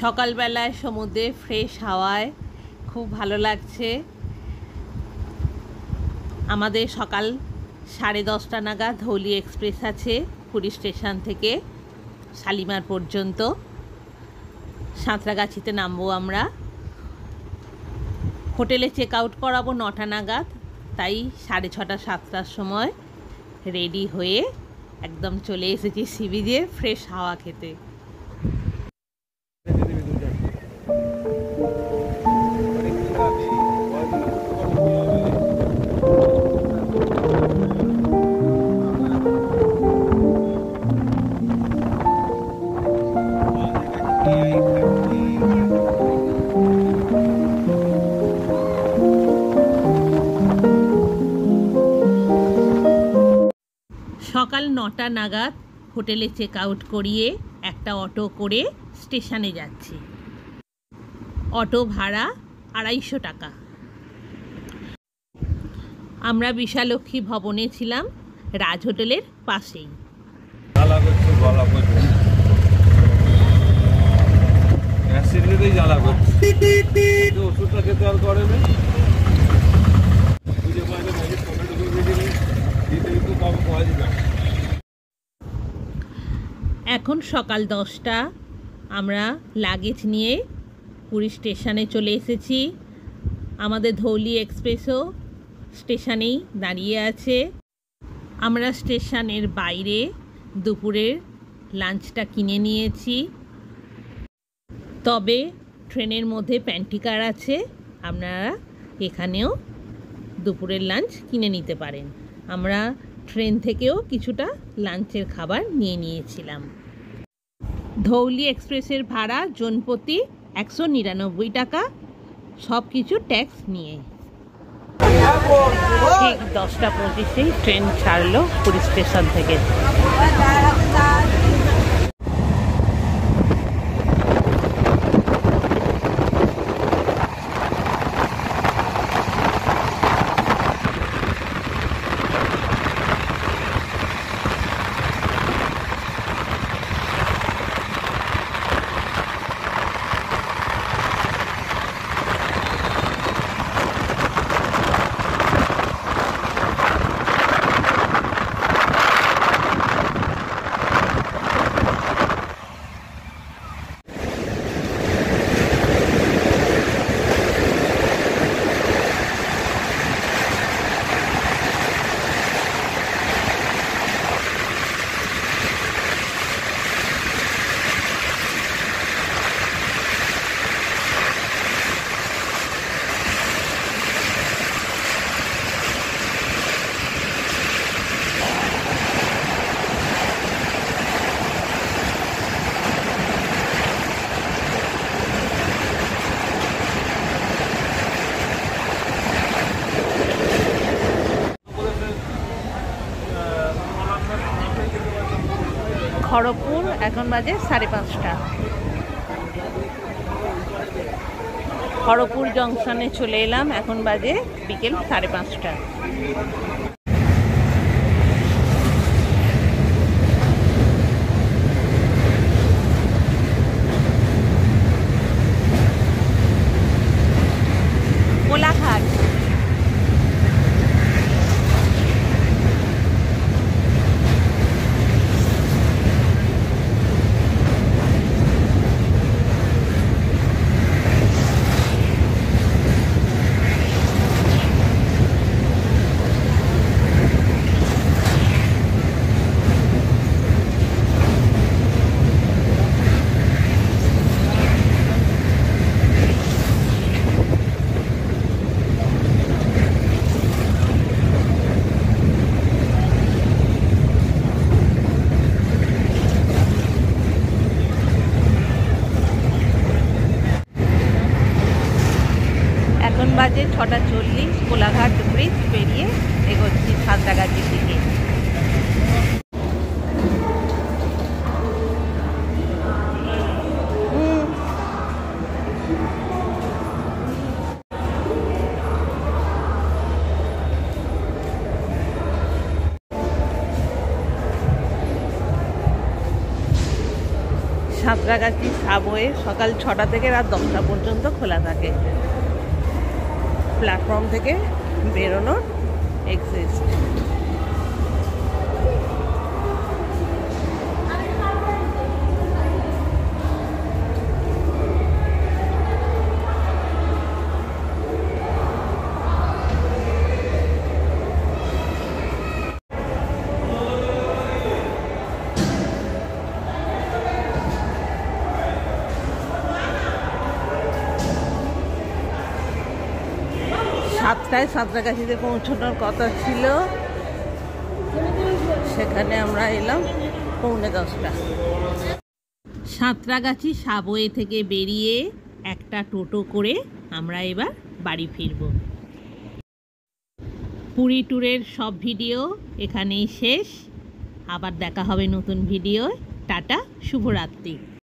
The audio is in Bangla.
সকালবেলায় সমুদ্রে ফ্রেশ হাওয়ায় খুব ভালো লাগছে। আমাদের সকাল 10:30 নাগাদ ধৌলি এক্সপ্রেস আছে পুরী স্টেশন থেকে শালিমার পর্যন্ত। সাঁতরাগাছিতে নামবো আমরা। হোটেলে চেক আউট করাবো 9টা নাগাদ, তাই 6:30 7টার সময় রেডি হয়ে একদম চলে এসেছি সি বিচে ফ্রেশ হাওয়া খেতে। সকাল 9টা নাগাদ হোটেলে চেক আউট করিয়ে একটা অটো করে স্টেশনে যাচ্ছি। অটো ভাড়া 250 টাকা। আমরা বিশালক্ষী ভবনে ছিলাম, রাজ হোটেলের পাশেই। এখন সকাল 10টা। আমরা লাগেজ নিয়ে পুরী স্টেশনে চলে এসেছি। আমাদের ধৌলি এক্সপ্রেসও স্টেশনেই দাঁড়িয়ে আছে। আমরা স্টেশনের বাইরে দুপুরের লাঞ্চটা কিনে নিয়েছি। তবে ট্রেনের মধ্যে প্যান্টিকার আছে, আপনারা এখানেও দুপুরের লাঞ্চ কিনে নিতে পারেন। আমরা ট্রেন থেকেও কিছুটা লাঞ্চের খাবার নিয়ে নিয়েছিলাম। ধৌলি এক্সপ্রেসের ভাড়া জনপ্রতি 199 টাকা, সব কিছু ট্যাক্স নিয়ে। ঠিক 10টা 25-এই ট্রেন ছাড়লো পুরী স্টেশন থেকে। খড়গপুর এখন বাজে 5:30। খড়গপুর জংশনে চলে এলাম, এখন বাজে বিকেল 5:30। কোলাঘাট। এখন বাজে 6:40। কোলাঘাট ব্রিজ পেরিয়ে এগোচ্ছি সাঁতরাগাছির দিকে। সাঁতরাগাছি সাবওয়ে সকাল 6টা থেকে রাত 10টা পর্যন্ত খোলা থাকে। প্ল্যাটফর্ম থেকে বেরোনোর এক্সিস্ট। সাতটায় সাঁতরাগাছিতে পৌঁছানোর কথা ছিল, সেখানে আমরা এলাম 9:45। সাঁতরাগাছি সাবওয়ে থেকে বেরিয়ে একটা টোটো করে আমরা এবার বাড়ি ফিরব। পুরী ট্যুরের সব ভিডিও এখানেই শেষ। আবার দেখা হবে নতুন ভিডিও। টাটা, শুভরাত্রি।